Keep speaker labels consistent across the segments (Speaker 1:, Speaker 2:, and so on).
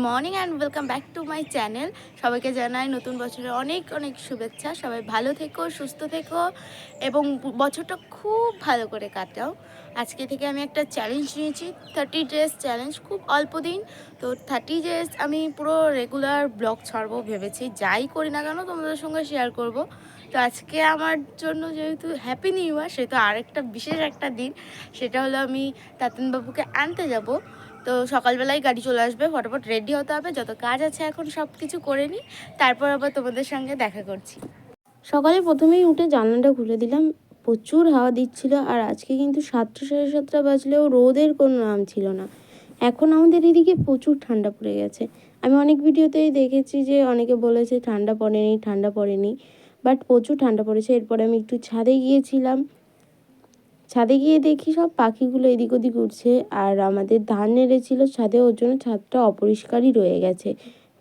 Speaker 1: Morning and welcome back to my channel. সবাইকে জানাই নতুন বছরের অনেক অনেক শুভেচ্ছা। সবাই ভালো থেকো, সুস্থ থেকো এবং বছরটা খুব ভালো করে কাটাও। আজকে থেকে আমি একটা চ্যালেঞ্জ নিয়েছি, 30 ডেজ চ্যালেঞ্জ। খুব অল্প দিন, তো 30 ডেজ আমি পুরো রেগুলার ব্লগ ছাড়বো ভেবেছি। যাই করি না কেন তোমাদের সঙ্গে শেয়ার করব। তো আজকে আমার জন্য যেহেতু হ্যাপি নিউ ইয়ার, সেহেতু আরেকটা বিশেষ একটা দিন। সেটা হলো আমি তাতেনবাবুকে আনতে যাব। তো সকালবেলায় গাড়ি চলে আসবে, ফটাফট রেডি হতে হবে, যত কাজ আছে এখন সব কিছু করে নিই, তারপর আবার তোমাদের সঙ্গে দেখা করছি।
Speaker 2: সকালে প্রথমেই উঠে জানলাটা খুলে দিলাম। প্রচুর হাওয়া দিচ্ছিল, আর আজকে কিন্তু 7টা সাড়ে 7টা বাজলেও রোদের কোনো নাম ছিল না। এখন আমাদের এদিকে প্রচুর ঠান্ডা পড়ে গেছে। আমি অনেক ভিডিওতেই দেখেছি যে অনেকে বলেছে ঠান্ডা পড়েনি, বাট প্রচুর ঠান্ডা পড়েছে। এরপরে আমি একটু ছাদে গিয়েছিলাম। ছাদে গিয়ে দেখি সব পাখিগুলো এদিক ওদিক উঠছে, আর আমাদের ধান নেড়েছিল ছাদে, ওর জন্য ছাদটা অপরিষ্কারই রয়ে গেছে।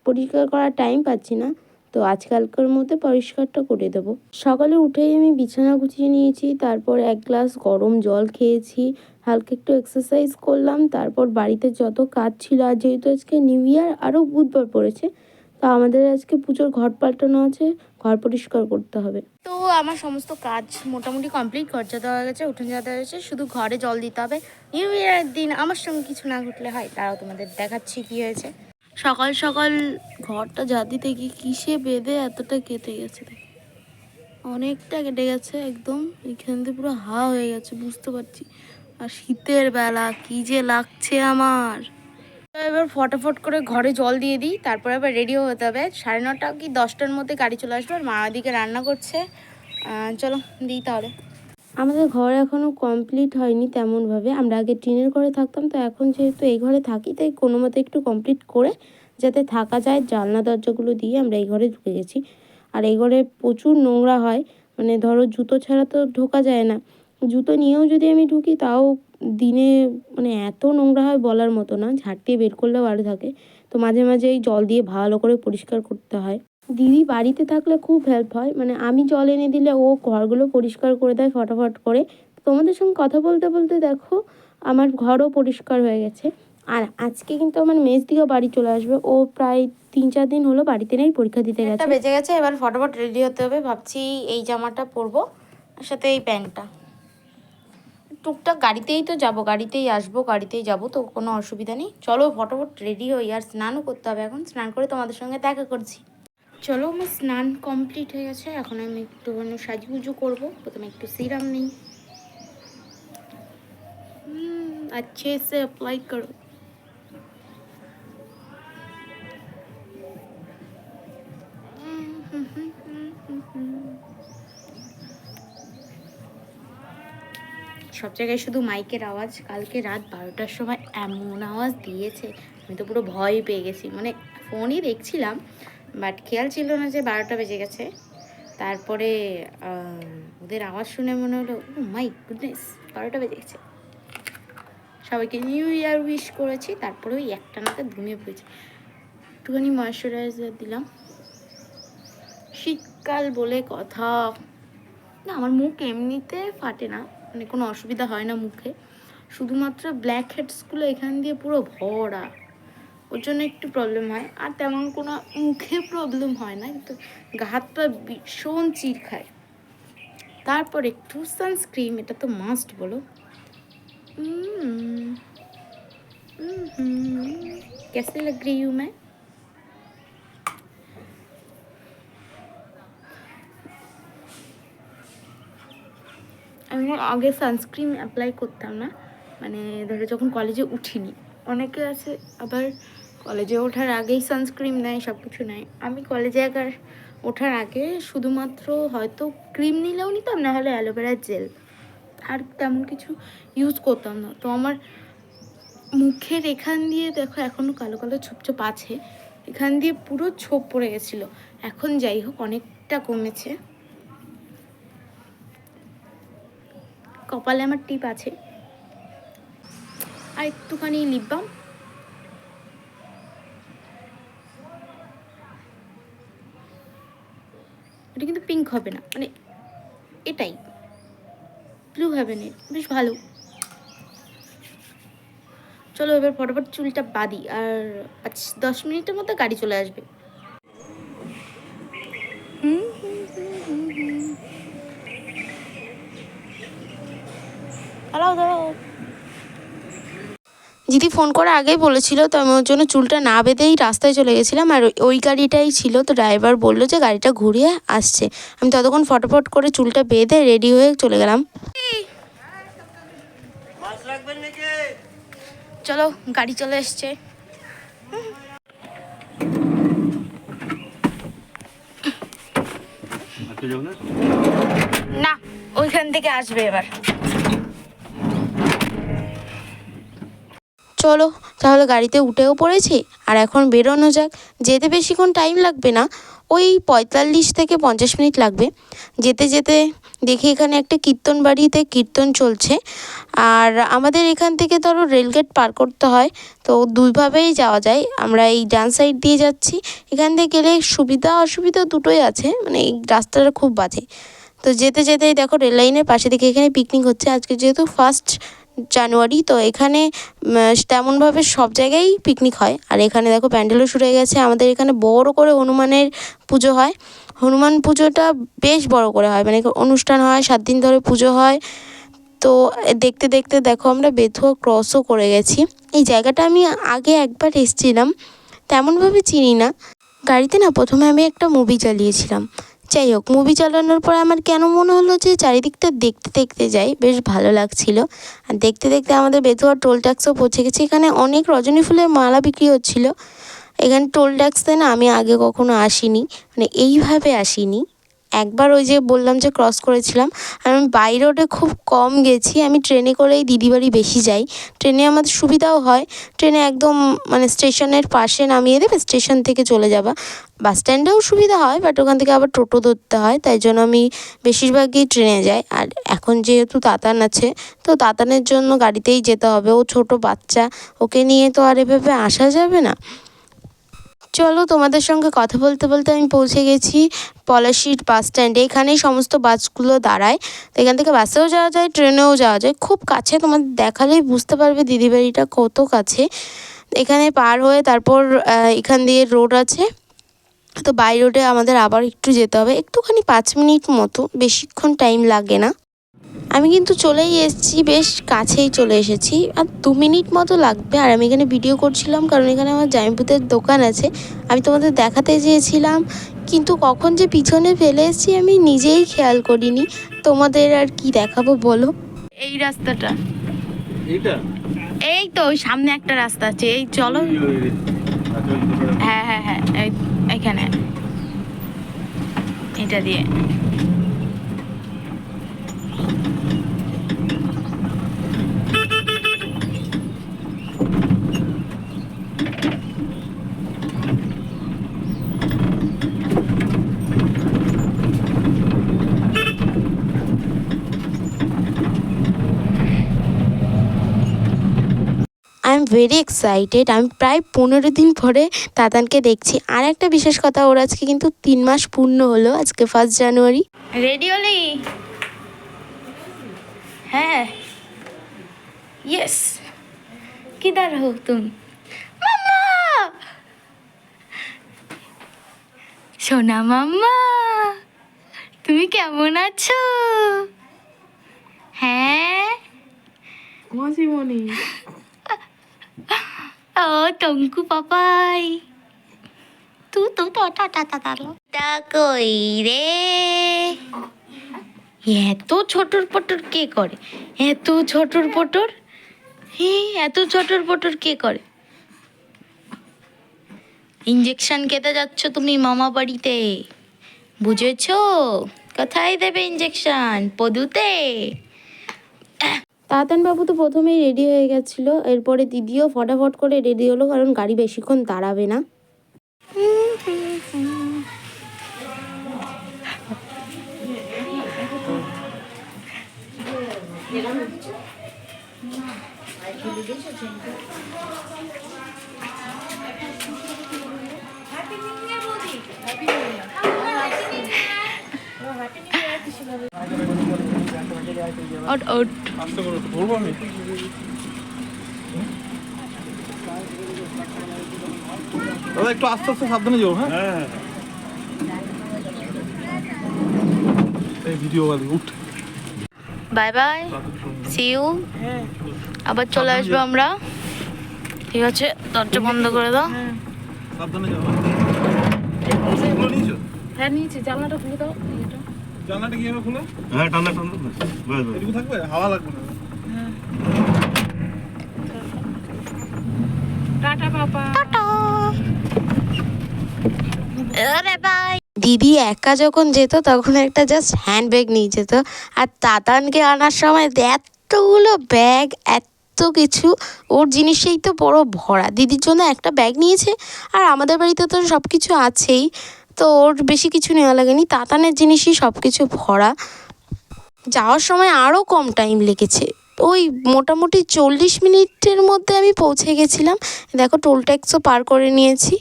Speaker 2: পরিষ্কার করার টাইম পাচ্ছি না, তো আজকালকার মধ্যে পরিষ্কারটা করে দেবো। সকালে উঠেই আমি বিছানা গুছিয়ে নিয়েছি, তারপর এক গ্লাস গরম জল খেয়েছি, হালকা একটু এক্সারসাইজ করলাম, তারপর বাড়িতে যত কাজ ছিল, আর যেহেতু আজকে নিউ ইয়ার আরও বুধবার পড়েছে, তো আমাদের আজকে পুজোর ঘট পাল্টানো আছে, ঘর পরিষ্কার করতে হবে।
Speaker 1: তো আমার সমস্ত কাজ মোটামুটি কমপ্লিট, খরচা দেওয়া গেছে, উঠোন ঝাঁটা হয়েছে, শুধু ঘরে জল দিতে হবে। নিউ ইয়ারের দিন আমার সঙ্গে কিছু না ঘটলে হয়, তারাও তোমাদের দেখাচ্ছি কি হয়েছে। সকাল সকাল ঘরটা ঝাঁট দিতে গিয়ে কিসে বেঁধে এতটা কেটে গেছে, অনেকটা কেটে গেছে, একদম এখান থেকে পুরো হা হয়ে গেছে, বুঝতে পারছি। আর শীতের বেলা কি যে লাগছে আমার। এবার ফটাফট করে ঘরে জল দিয়ে দিই, তারপরে আবার রেডিও হতে হবে। 9:30 কি 10টার মধ্যে গাড়ি চলে আসবে, আর মা দিকে রান্না করছে। চলো দিই তাহলে।
Speaker 2: আমাদের ঘর এখনও কমপ্লিট হয়নি তেমনভাবে। আমরা আগে টিনের ঘরে থাকতাম, তো এখন যেহেতু এই ঘরে থাকি, তাই কোনো মতে একটু কমপ্লিট করে যাতে থাকা যায়, জানলা দরজাগুলো দিয়ে আমরা এই ঘরে ঢুকে গেছি। আর এই ঘরে প্রচুর নোংরা হয়, মানে ধরো জুতো ছাড়া তো ঢোকা যায় না, জুতো নিয়েও যদি আমি ঢুকি তাও দিনে মানে এত নোংরা হয় বলার মতো না, ঝাড় দিয়ে বের করলেও আরও থাকে। তো মাঝে মাঝে এই জল দিয়ে ভালো করে পরিষ্কার করতে হয়। দিদি বাড়িতে থাকলে খুব হেল্প হয়, মানে আমি জল এনে দিলে ও ঘরগুলো পরিষ্কার করে দেয় ফটাফট করে। তোমাদের সঙ্গে কথা বলতে বলতে দেখো আমার ঘরও পরিষ্কার হয়ে গেছে। আর আজকে কিন্তু আমার মেজ দিকেও বাড়ি চলে আসবে, ও প্রায় 3-4 দিন হলো বাড়িতে নেই, পরীক্ষা দিতে গেছে।
Speaker 1: বেজে গেছে, এবার ফটাফট রেডি হতে হবে। ভাবছি এই জামাটা পরবো, আর সাথে এই প্যান্টটা। টুকটাক গাড়িতেই তো যাব, গাড়িতেই আসবো, গাড়িতেই যাব, তো কোনো অসুবিধা নেই। চলো ফটাফট রেডি হই, আর স্নানও করতে হবে। এখন স্নান করে তোমাদের সঙ্গে দেখা করছি। চলো, আমার স্নান কমপ্লিট হয়ে গেছে, এখন আমি একটুখানি সাজুগুজু করবো। প্রথমে একটু সিরাম নিই, अच्छे से अप्लाई करो। সব জায়গায় শুধু মাইকের আওয়াজ। কালকে রাত 12টার সময় এমন আওয়াজ দিয়েছে, আমি তো পুরো ভয় পেয়ে গেছি। মানে ফোনই দেখছিলাম, বাট খেয়াল ছিল না যে 12টা বেজে গেছে। তারপরে ওদের আওয়াজ শুনে মনে হলো, ও মাই গুডনেস, 12টা বেজে গেছে। সবাইকে নিউ ইয়ার উইশ করেছি, তারপরে ওই একটা নাতে ঘুমিয়ে পড়েছি। একটুখানি ময়শ্চারাইজার দিলাম, শীতকাল বলে কথা। না, আমার মুখ এমনিতে ফাটে না, মানে কোনো অসুবিধা হয় না মুখে, শুধুমাত্র ব্ল্যাক হেডসগুলো এখান দিয়ে পুরো ভরা, ওর জন্য একটু প্রবলেম হয়। আর তেমন কোনো মুখে প্রবলেম হয় না, কিন্তু গা হাত পা ভীষণ চির খায়। তারপর একটু সানস্ক্রিন, এটা তো মাস্ট বলো। कैसे लग रही हूँ मैं? আমি আগে সানস্ক্রিন অ্যাপ্লাই করতাম না, মানে ধরো যখন কলেজে উঠিনি। অনেকে আছে আবার কলেজে ওঠার আগেই সানস্ক্রিন নেয়, সব কিছু নেয়। আমি কলেজে একবার ওঠার আগে শুধুমাত্র হয়তো ক্রিম নিলেও নিতাম, না হলে অ্যালোভেরা জেল, আর তেমন কিছু ইউজ করতাম না। তো আমার মুখের এখান দিয়ে দেখো এখনও কালো কালো ছোপ ছোপ আছে, এখান দিয়ে পুরো ছোপ পড়ে গেছিলো। এখন যাই হোক অনেকটা কমেছে। কপালে আমার টিপ আছে, আর একটুখানি লিপ বাম। এটা কিন্তু পিঙ্ক হবে না, মানে এটাই ব্লু হ্যাভেনের, বেশ ভালো। চলো এবার ফটাফট চুলটা বাঁধি, আর 5-10 মিনিটের মধ্যে গাড়ি চলে আসবে।
Speaker 2: দিদি ফোন করে আগেই বলেছিল, তো আমি ওর জন্য চুলটা না বেঁধেই রাস্তায় চলে গেছিলাম, আর ওই গাড়িটাই ছিল। তো ড্রাইভার বললো যে গাড়িটা ঘুরিয়ে আসছে। আমি ততক্ষণ ফটাফট করে চুলটা বেঁধে রেডি হয়ে চলে গেলাম।
Speaker 1: চলো গাড়ি চলে এসছে। না, ওইখান থেকে আসবে এবার।
Speaker 2: চলো তাহলে গাড়িতে উঠেও পড়েছি, আর এখন বেরোনো যাক। যেতে বেশিক্ষণ টাইম লাগবে না, ওই 45 থেকে 50 মিনিট লাগবে। যেতে যেতে দেখি এখানে একটা কীর্তন বাড়িতে কীর্তন চলছে, আর আমাদের এখান থেকে ধরো রেলগেট পার করতে হয়, তো দুইভাবেই যাওয়া যায়। আমরা এই ডান সাইড দিয়ে যাচ্ছি, এখান থেকে গেলে সুবিধা অসুবিধা দুটোই আছে, মানে এই রাস্তাটা খুব বাজে। তো যেতে যেতেই দেখো রেল লাইনের পাশে থেকে এখানে পিকনিক হচ্ছে। আজকে যেহেতু 1 জানুয়ারি, তো এখানে তেমনভাবে সব জায়গায় পিকনিক হয়। আর এখানে দেখো প্যান্ডেলও শুরু হয়ে গেছে। আমাদের এখানে বড় করে হনুমানের পুজো হয়। হনুমান পুজোটা বেশ বড় করে হয়, মানে অনুষ্ঠান হয়, 7 দিন ধরে পুজো হয়। তো দেখতে দেখতে দেখো আমরা বেথুয়া ক্রসও করে গেছি। এই জায়গাটা আমি আগে একবার এসেছিলাম, তেমনভাবে চিনি না। গাড়িতে না প্রথমে আমি একটা মুভি চালিয়েছিলাম। যাই হোক, মুভি চালানোর পর আমার কেন মনে হলো যে চারিদিকটা দেখতে দেখতে যাই, বেশ ভালো লাগছিল। আর দেখতে দেখতে আমাদের বেথুয়া টোল ট্যাক্সও পৌঁছে গেছে। এখানে অনেক রজনী ফুলের মালা বিক্রি হচ্ছিল। এখানে টোল ট্যাক্সে না আমি আগে কখনো আসিনি, মানে এইভাবে আসিনি। একবার ওই যে বললাম যে ক্রস করেছিলাম। আর আমি বাই রোডে খুব কম গেছি, আমি ট্রেনে করেই দিদি বাড়ি বেশি যাই। ট্রেনে আমাদের সুবিধাও হয়, ট্রেনে একদম মানে স্টেশনের পাশে নামিয়ে দেবে, স্টেশন থেকে চলে যাবা। বাস স্ট্যান্ডেও সুবিধা হয়, বাট ওখান থেকে আবার টোটো ধরতে হয়, তাই জন্য আমি বেশিরভাগই ট্রেনে যাই। আর এখন যেহেতু তাতান আছে, তো তাতানের জন্য গাড়িতেই যেতে হবে। ও ছোট বাচ্চা, ওকে নিয়ে তো আর এভাবে আসা যাবে না। চলো তোমাদের সঙ্গে কথা বলতে বলতে আমি পৌঁছে গেছি পলাশির বাস স্ট্যান্ডে। এখানেই সমস্ত বাসগুলো দাঁড়ায়, তো এখান থেকে বাসেও যাওয়া যায়, ট্রেনেও যাওয়া যায়। খুব কাছে, তোমাদের দেখালেই বুঝতে পারবে দিদি বাড়িটা কত কাছে। এখানে পার হয়ে তারপর এখান দিয়ে রোড আছে, তো বাই রোডে আমাদের আবার একটু যেতে হবে, একটুখানি 5 মিনিট মতো, বেশিক্ষণ টাইম লাগে না। আমি কিন্তু চলেই এসেছি, বেশ কাছেই চলে এসেছি, আর 2 মিনিট মতো লাগবে। আর আমি এখানে ভিডিও করছিলাম কারণ এখানে আমার জামাইপুতের দোকান আছে, আমি তোমাদের দেখাতে চেয়েছিলাম, কিন্তু কখন যে পিছনে ফেলে এসেছি আমি নিজেই খেয়াল করিনি। তোমাদের আর কি দেখাবো বলো।
Speaker 1: এই রাস্তাটা, এই তো ওই সামনে একটা রাস্তা আছে, এই চলো। হ্যাঁ হ্যাঁ হ্যাঁ, এইখানে এটা দিয়ে।
Speaker 2: I am very excited. আমি প্রায় 15 দিন পরে তাতানকে দেখছি। আর একটা বিশেষ কথা, ওর আজকে কিন্তু 3 মাস পূর্ণ হলো, আজকে 1 জানুয়ারি।
Speaker 1: রেডি হলি? হ্যাঁ, यस। किधर हो तुम? মাম্মা, সোনা মাম্মা, তুমি কেমন আছো? হ্যাঁ,
Speaker 3: মাসিমণি,
Speaker 1: ও টঙ্কু পাপাই, তা কই রে? এত ছটর পটর কে করে? এত ছটর পটর, এত ছটর পটর কে করে? ইঞ্জেকশন খেতে যাচ্ছ তুমি মামা বাড়িতে, বুঝেছো? কোথায় দেবে ইঞ্জেকশন? পদুতে?
Speaker 2: তাতান বাবু তো প্রথমেই রেডি হয়ে গেছিলো, এরপরে দিদিও ফটাফট করে রেডি হলো, কারণ গাড়ি বেশিক্ষণ দাঁড়াবে না।
Speaker 1: ওট ওট,
Speaker 4: দাদা একটু আস্তে আস্তে সাবধানে যাও। হ্যাঁ এই ভিডিও বাদি উঠ।
Speaker 1: Bye bye, see you. আবার চলে আসবো আমরা, ঠিক আছে? দরজা বন্ধ করে দাও।
Speaker 4: সাবধানে যাও। খুলে নিয়েছো?
Speaker 3: হ্যাঁ নিয়েছি, জানলাটা খুলে দাও।
Speaker 4: জানলাটা কিভাবে খুলে?
Speaker 5: হ্যাঁ টানা টানা বাস বাস
Speaker 4: এটুকু থাকবে, হাওয়া লাগবে না।
Speaker 3: টাটা পাপা।
Speaker 2: দিদি একা যখন যেত তখন একটা জাস্ট হ্যান্ড ব্যাগ নিয়ে যেত, আর তাতানকে আনার সময় এতগুলো ব্যাগ, এত কিছু, ওর জিনিসেই তো বড় ভরা। দিদির জন্য একটা ব্যাগ নিয়েছে, আর আমাদের বাড়িতে তো সব কিছু আছেই, তো ওর বেশি কিছু নেওয়া লাগেনি। তাতানের জিনিসই সব কিছু ভরা। যাওয়ার সময় আরও কম টাইম লেগেছে, ওই মোটামুটি 40 মিনিটের মধ্যে আমি পৌঁছে গেছিলাম। দেখো টোল ট্যাক্সও পার করে নিয়েছি।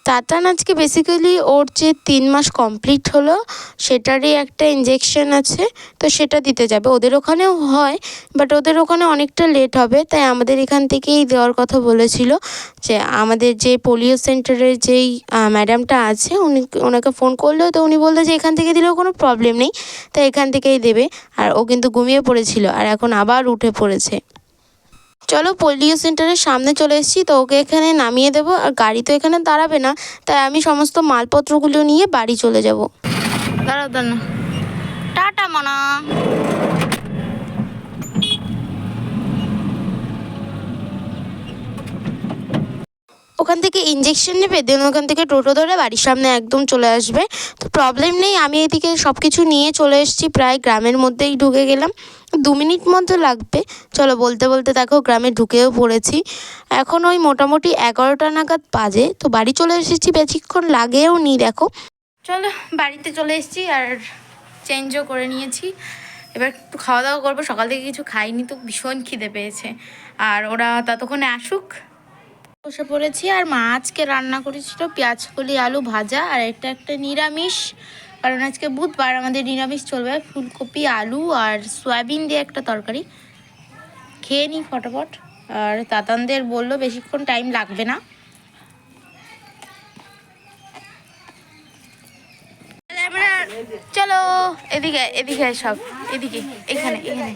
Speaker 2: তাতান আজকে বেসিক্যালি ওর যে 3 মাস কমপ্লিট হলো সেটারই একটা ইঞ্জেকশন আছে, তো সেটা দিতে যাবে। ওদের ওখানেও হয়, বাট ওদের ওখানে অনেকটা লেট হবে, তাই আমাদের এখান থেকেই দেওয়ার কথা বলেছিল। যে আমাদের যে পোলিও সেন্টারের যেই ম্যাডামটা আছে ওনাকে ফোন করলেও তো উনি বললো যে এখান থেকে দিলেও কোনো প্রবলেম নেই, তাই এখান থেকেই দেবে। আর ও কিন্তু ঘুমিয়ে পড়েছিল, আর এখন আবার উঠে পড়েছে। চলো পোলিও সেন্টারের সামনে চলে এসেছি, তো ওকে এখানে নামিয়ে দেবো, আর গাড়ি তো এখানে দাঁড়াবে না, তাই আমি সমস্ত মালপত্রগুলো নিয়ে বাড়ি চলে যাব।
Speaker 1: দাঁড়াও দাঁড়াও, টাটা মনা।
Speaker 2: ওখান থেকে ইঞ্জেকশন নেবে, দেন ওখান থেকে টোটো ধরে বাড়ির সামনে একদম চলে আসবে, তো প্রবলেম নেই। আমি এদিকে সব কিছু নিয়ে চলে এসেছি, প্রায় গ্রামের মধ্যেই ঢুকে গেলাম। 2 মিনিট মতো লাগবে। চলো বলতে বলতে দেখো গ্রামে ঢুকেও পড়েছি। এখন ওই মোটামুটি 11টা নাগাদ বাজে, তো বাড়ি চলে এসেছি, বেশিক্ষণ লাগেও নি। দেখো
Speaker 1: চলো বাড়িতে চলে এসেছি, আর চেঞ্জও করে নিয়েছি। এবার একটু খাওয়া দাওয়া করবো, সকাল থেকে কিছু খাইনি, তো ভীষণ খিদে পেয়েছে। আর ওরা ততক্ষণে আসুক। বসে পড়েছি, আর মা আজকে রান্না করেছিল পেঁয়াজকলি আলু ভাজা, আর এটা একটা নিরামিষ, কারণ আজকে বুধবার, আমাদের নিরামিষ চলবে। ফুলকপি আলু আর সয়াবিন দিয়ে একটা তরকারি। খেয়ে নিই ফটাফট। আর তাতানদের বললো বেশিক্ষণ টাইম লাগবে না। চলো এদিকে, এদিকে সব এদিকে, এখানে এখানে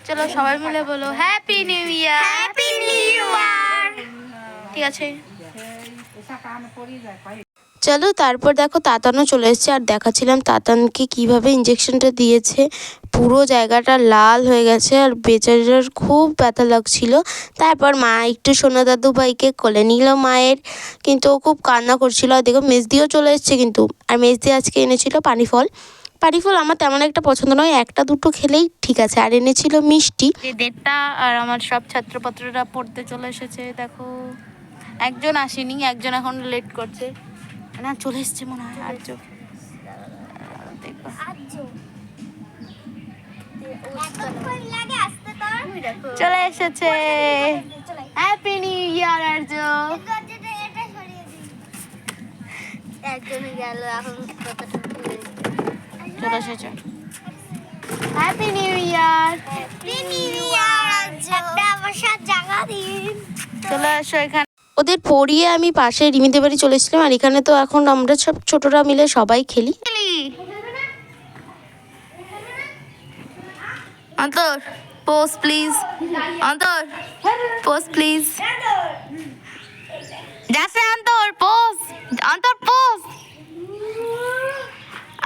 Speaker 1: চলো সবাই মিলে বলো happy new year. Happy new year. ঠিক আছে
Speaker 2: চলো, তারপর দেখো তাতানও চলে এসেছে, আর দেখাচ্ছিলাম তাতানকে কিভাবে ইঞ্জেকশনটা দিয়েছে। পুরো জায়গাটা লাল হয়ে গেছে, আর বেচারার খুব ব্যথা লাগছিল। তারপর মা একটু সোনা দাদু ভাইকে কোলে নিল মায়ের, কিন্তু ও খুব কান্না করছিল। আর দেখো মেজদিও চলে এসছে কিন্তু, আর মেজদি আজকে এনেছিল পানি ফল। পানি ফল আমার তেমন একটা পছন্দ নয়, একটা দুটো খেলেই ঠিক আছে, আর এনেছিল মিষ্টি।
Speaker 1: 1:30, আর আমার সব ছাত্রপত্ররা পড়তে চলে এসেছে। দেখো একজন আসেনি, একজন এখন লেট করছে, না চলে এসছে মনে হয় আর্য। দেখো চলে এসেছে। হ্যাপি নিউ ইয়ার আর্য। চলে এসেছে। Happy new year. চলে আসো এখানে।
Speaker 2: ওদের পড়িয়ে আমি পাশে রিমিদের বাড়ি চলে এসেছিলাম, আর এখানে তো এখন আমরা সব ছোটরা মিলে সবাই খেলি।
Speaker 1: অন্তর পোজ প্লিজ, অন্তর পোজ প্লিজ, যাচ্ছে অন্তর পোজ, অন্তর পোজ,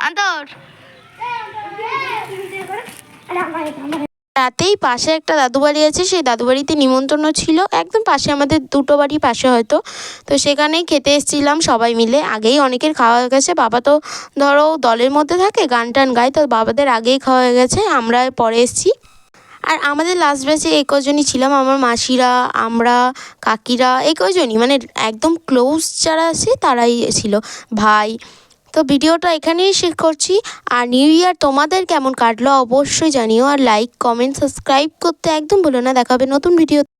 Speaker 1: অন্তর।
Speaker 2: রাতেই পাশে একটা দাদু বাড়ি আছে, সেই দাদু বাড়িতে নিমন্ত্রণ ছিল, একদম পাশে, আমাদের দুটো বাড়ি পাশে হয়তো, তো সেখানেই খেতে এসেছিলাম সবাই মিলে। আগেই অনেকের খাওয়া হয়ে গেছে, বাবা তো ধরো দলের মধ্যে থাকে, গান টান গায়, তো বাবাদের আগেই খাওয়া হয়ে গেছে, আমরা পরে এসেছি। আর আমাদের লাস্ট ব্যাচে এই কজনই ছিলাম, আমার মাসিরা, আমরা, কাকিরা, এই কজনই, মানে একদম ক্লোজ যারা আছে তারাই ছিল, ভাই। তো ভিডিওটা এখানেই শেষ করছি। আর নিউ ইয়ার তোমাদের কেমন কাটলো অবশ্যই জানিও, আর লাইক কমেন্ট সাবস্ক্রাইব করতে একদম ভুলো না। দেখা হবে নতুন ভিডিও।